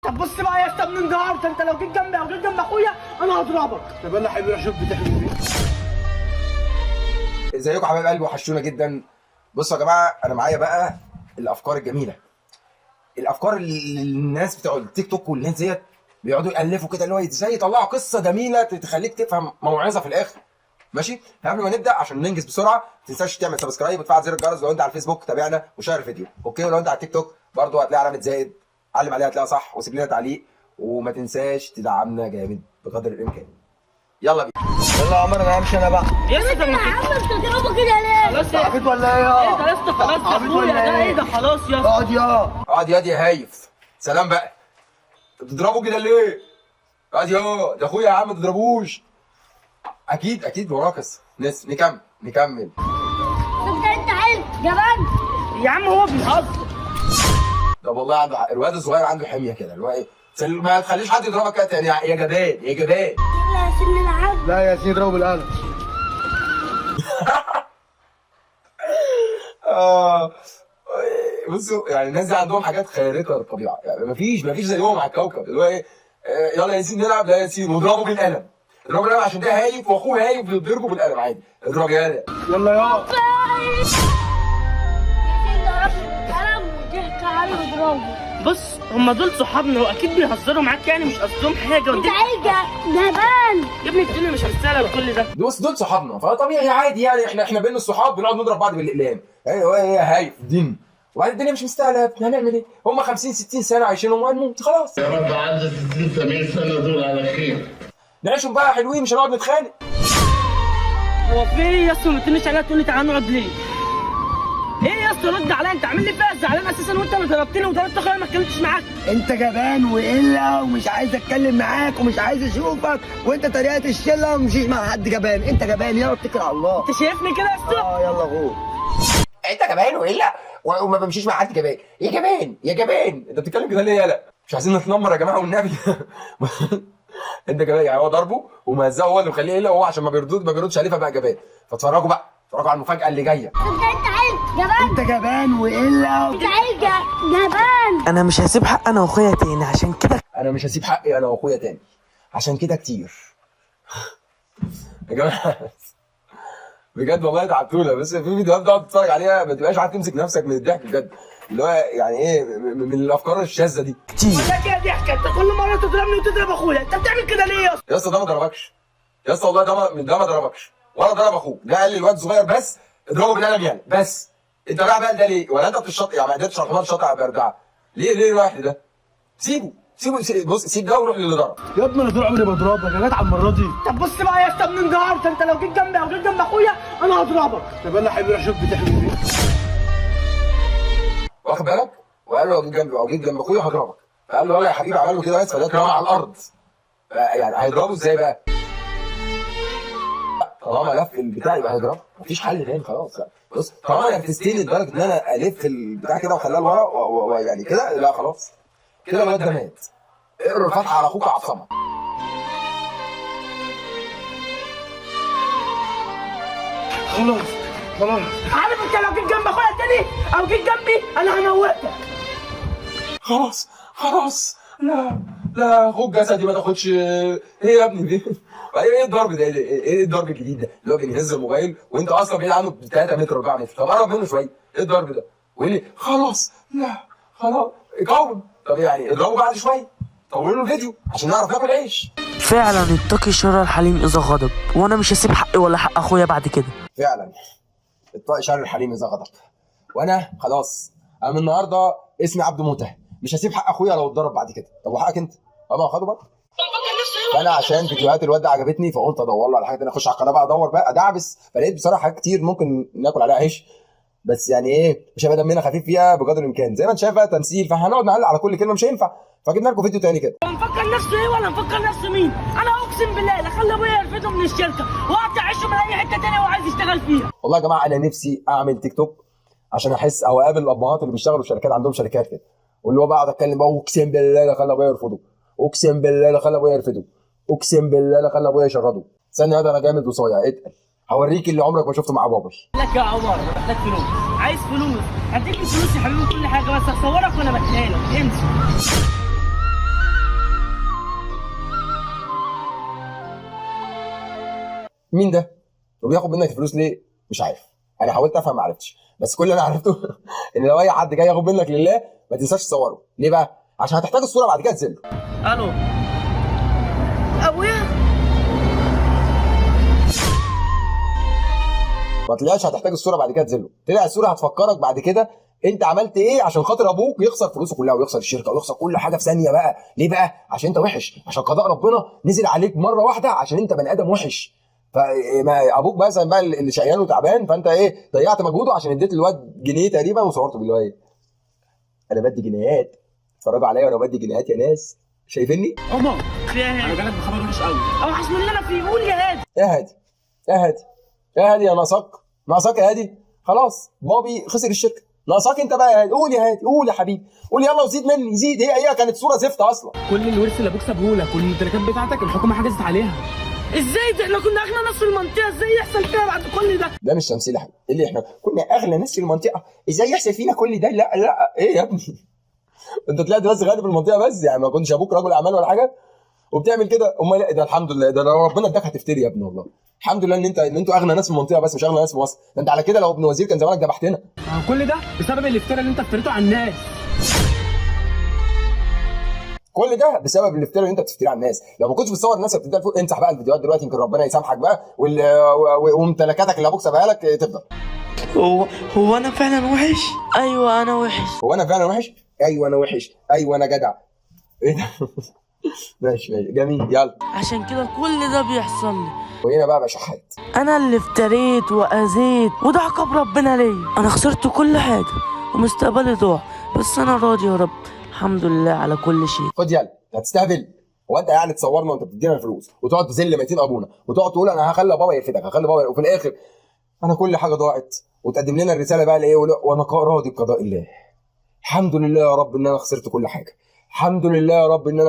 طب بص بقى يا اسطى، من النهارده انت لو جيت جنبي او جيت جنب اخويا انا هضربك. طب انا حبيبي روح شوف بتعمل ايه. ازيكم يا حبايب قلبي، وحشونا جدا. بصوا يا جماعه، انا معايا بقى الافكار الجميله، الافكار اللي الناس بتوع التيك توك والناس ديت بيقعدوا يالفوا كده، اللي هو ازاي يطلعوا قصه جميله تخليك تفهم موعظه في الاخر. ماشي؟ قبل ما نبدا عشان ننجز بسرعه، ما تنساش تعمل سبسكرايب وتفعل زر الجرس لو انت على الفيسبوك تابعنا وشير الفيديو، اوكي؟ ولو انت على التيك توك برضه هتلاقي علامه زائد، علم عليها هتلاقيها صح، وسيب لنا تعليق، وما تنساش تدعمنا جامد بقدر الامكان. يلا بينا. يلا يا عمر انا همشي انا بقى. يا اسطى يا عم انت بتضربه كده ليه؟ خلاص عبيط ولا ايه؟ ايه ده يا اسطى؟ خلاص يا اخويا، ده ايه ده؟ خلاص يا اسطى اقعد يا اقعد يا هايف. سلام بقى. انت بتضربه كده ليه؟ اقعد يا ده اخويا يا عم، ما تضربوش. اكيد وراكس. نكمل. انت عيل جبان. يا عم هو بيهزر. طب والله عنده حق، الواد الصغير عنده حميه كده، اللي هو ايه، ما تخليش حد يضربك كده تاني يا جبان. يلا يا سن العب. لا يا سيدي اضربه بالقلم. بصوا يعني الناس دي عندهم حاجات خارقه للطبيعه، يعني مفيش زيهم على الكوكب، اللي هو ايه، يلا يا ياسين نلعب، لا يا ياسين واضربه بالقلم. اضربه بالقلم عشان ده هايف واخوه هايف، بيضربه بالقلم عادي. اضرب يا يلا يا ياسين ضربني بالقلم وضحك علي وضربه. بص، هم دول صحابنا واكيد بيهزروا معاك، يعني مش قصدهم حاجه. انت عيل جبان. يا ابني الدنيا مش مستاهله بكل ده. دول صحابنا، فطبيعي عادي يعني، احنا بين الصحاب بنقعد نضرب بعض بالاقلام. ايوه هايف دين، وبعدين الدنيا مش مستاهله يا ابني، هنعمل ايه؟ هم 50 60 سنه عايشينهم وهنموت خلاص. يا رب عدى 60 70 سنه دول على خير. نعيشهم بقى حلوين، مش هنقعد نتخانق. هو في ايه يا اسطى؟ ما تقوليش عليها تقول لي تعالى نقعد ليه؟ ايه يا اسطى؟ رد عليا، انت عامل لي فيها زعلان اساسا وانت اللي ضربتني وضربت اخويا ما اتكلمتش معاك. انت جبان وإلا ومش عايز اتكلم معاك ومش عايز اشوفك، وانت طريقه الشله ومشيش مع حد جبان. انت جبان، يلا اتكل على الله. انت شايفني كده يا اسطى؟ يلا غور. انت جبان والا وما بمشيش مع حد جبان. يا جبان انت بتتكلم كده ليه؟ يالا مش عايزين نتنمر يا جماعه والنبي. انت جبان يعني، هو ضربه ومهزقه هو اللي مخليه الا، وهو عشان ما بيردش عليه فبقى جبان. فاتفرجوا على المفاجاه اللي جايه. انت عيل جبان. انت جبان والا انت عيل جبان. انا مش هسيب حق انا واخويا تاني، عشان كده انا مش هسيب حقي انا واخويا تاني، عشان كده كتير. يا جماعه بجد والله تعبتونا، بس في فيديوهات بتقعد تتفرج عليها ما تبقاش عارف تمسك نفسك من الضحك بجد، اللي هو يعني ايه، من الافكار الشاذه دي كتير. ده كده ضحك، انت كل مره تضربني وتضرب اخويا، انت بتعمل كده ليه يا اسطى؟ يا اسطى ده ما ضربكش يا اسطى، والله ده ما ضربكش ولا ضرب اخوك، ده قال لي الواد صغير بس اضربه بالقلم يعني بس. انت رايح بقى ده ليه؟ ولا انت بتشط يعني ما قدرتش رحمن شاطع بردعه ليه رايح لده؟ سيبه بص، سيب ده وروح للي ضرب. يا ابني انا طول عمري بضربك، يا جت على المره دي. طب بص بقى يا اسطى، من النهارده انت لو جيت جنبي او جيت جنب اخويا انا هضربك. طب انا حبيبي روح شوف بتعمل ايه. واخد بالك؟ وقال له لو جيت جنبي او جيت جنب اخويا هضربك. فقال له يلا يا حبيبي، عمل له كده بس، فده اترمى على الارض. يعني هيضربه ازاي بقى؟ طالما لف البتاع يبقى هيضربه، مفيش حل تاني خلاص. بص، طالما نفذتني لدرجه ان انا الف البتاع كده واخليها لورا ويعني كده، لا خلاص كده الواد ده مات. اقرا الفاتحه على اخوك يا عصام. خلاص عارف انت لو جيت جنب اخويا تاني او جيت جنبي انا هموتك. خلاص لا اخوك جسدي ما تاخدش. ايه يا ابني دي؟ ايه الضرب ده؟ ايه الضرب الجديد ده اللي هو بيهز الموبايل وانت اصلا بعيد عنه ب 3 متر 4 متر؟ طب قرب منه شويه. ايه الضرب ده؟ ويقول لي خلاص قوم. طب يعني اضربه بعد شويه، طولوا له الفيديو عشان نعرف ناكل عيش. فعلا اتقي شر الحليم اذا غضب، وانا مش هسيب حقي ولا حق اخويا بعد كده. فعلا اتقي شر الحليم اذا غضب، وانا خلاص انا من النهارده اسمي عبد موته، مش هسيب حق اخويا لو اتضرب بعد كده. طب وحقك انت؟ انا خده بقى. فانا عشان فيديوهات الواد ده عجبتني فقلت ادور له على حاجه تانيه، اخش على القناه بقى ادور بقى ادعبس، فلقيت بصراحه حاجات كتير ممكن ناكل عليها عيش، بس يعني ايه، مش هيبقى دمنا خفيف فيها بقدر الامكان. زي ما انت شايف بقى تمثيل، فهنقعد نعلق على كل كلمه مش هينفع، فجبنا لكم فيديو تاني كده. مفكر نفسه ايه ولا مفكر نفسه مين؟ انا اقسم بالله لا خلي ابويا يرفضه من الشركه واقطع عيشه من اي حته تانيه هو عايز يشتغل فيها. والله يا جماعه انا نفسي اعمل تيك توك عشان احس او اقابل الابهات اللي بيشتغلوا في شركات، عندهم شركات كده، واللي هو بقعد اتكلم بقى اقسم بالله لا خلي ابويا يرفضه، اقسم بالله لا خلي ابويا يرفضه، اقسم بالله لا خلي ابويا يشرده. استنى يا انا جامد وصايع، اتقل هوريك اللي عمرك ما شفته مع بابا. لك يا عمر انا محتاج فلوس، عايز فلوس، هديك فلوس يا حبيبي كل حاجه، بس هصورك وانا بديها لك انسى. مين ده وبياخد منك الفلوس ليه؟ مش عارف. انا حاولت افهم ما عرفتش، بس كل اللي انا عرفته ان لو اي حد جاي ياخد منك لله ما تنساش تصوره. ليه بقى؟ عشان هتحتاج الصوره بعد كده تنزل له. الو ابويا. ما طلعش هتحتاج الصوره بعد كده تنزل له. طلع الصوره هتفكرك بعد كده انت عملت ايه عشان خاطر ابوك يخسر فلوسه كلها ويخسر الشركه ويخسر كل حاجه في ثانيه بقى. ليه بقى؟ عشان انت وحش، عشان قضاء ربنا نزل عليك مره واحده عشان انت بني ادم وحش. فابوك مثلا بقى اللي شقيان وتعبان، فانت ايه ضيعت مجهوده عشان اديت الواد جنيه تقريبا وصورته باللي هو ايه، انا بدي جنيهات، اتفرجوا عليا وانا بدي جنيهات يا ناس، شايفيني؟ عمر في ايه؟ انا جالك بخبر وحش قوي. اوحش من اللي انا فيه. قول يا هادي. يا هادي يا هادي يا هادي، يا ناقصاك يا هادي. خلاص بابي خسر الشركه، ناقصاك انت بقى يا هادي. قول يا هادي، قول يا حبيبي، قول يلا وزيد مني، زيد. هي كانت صوره زفت اصلا. كل الورث اللي ابوك سابه لك والممتلكات بتاعتك الحكومه حجزت عليها. ازاي ده؟ احنا كنا اغنى ناس في المنطقه، ازاي يحصل كده بعد كل ده؟ ده مش تمثيل يا حبيبي. اللي احنا كنا اغلى ناس في المنطقه، ازاي يحصل فينا كل ده؟ لا لا، ايه يا ابني انت طلعت بس غني في المنطقه بس، يعني ما كنتش ابوك رجل اعمال ولا حاجه وبتعمل كده؟ امال ده الحمد لله، ده لو ربنا اداك هتفتري يا ابني والله. الحمد لله ان انتوا اغنى ناس في المنطقه بس مش اغنى ناس في مصر. ده انت على كده لو ابن وزير كان زمانك ذبحتنا. كل ده بسبب الافتراء اللي انت افتريته على الناس. كل ده بسبب الافتراء اللي انت بتفتريه على الناس. لو ما كنتش بتصور الناس اللي بتديها الفلوس، امسح بقى الفيديوهات دلوقتي يمكن ربنا يسامحك بقى وممتلكاتك اللي ابوك سابها لك تفضل. هو انا فعلا وحش؟ ايوه انا وحش. هو انا فعلا وحش؟ ايوه انا وحش. ايوه انا جدع. ايه ده؟ ماشي جميل، يلا. عشان كده كل ده بيحصل لي. وهنا بقى شحات. انا اللي افتريت واذيت، وده عقاب ربنا ليا. انا خسرت كل حاجه ومستقبلي ضاع، بس انا راضي يا رب، الحمد لله على كل شيء. خد يلا، هتستهبل؟ هو انت يعني تصورنا وانت بتدينا الفلوس وتقعد تذل ميتين ابونا وتقعد تقول انا هخلي بابا يرفدك، هخلي بابا، وفي الاخر انا كل حاجه ضاعت وتقدم لنا الرساله بقى لايه؟ وانا راضي بقضاء الله. الحمد لله يا رب ان انا خسرت كل حاجه. الحمد لله يا رب ان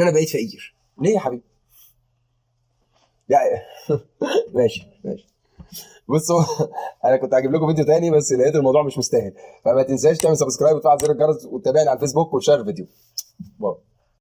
انا بقيت فقير. ليه يا حبيبي؟ يعني ماشي. بصوا انا كنت هجيب لكم فيديو تاني بس لقيت الموضوع مش مستاهل، فما تنساش تعمل سبسكرايب وتفعل زر الجرس وتتابعني على الفيسبوك وتشير الفيديو. باي.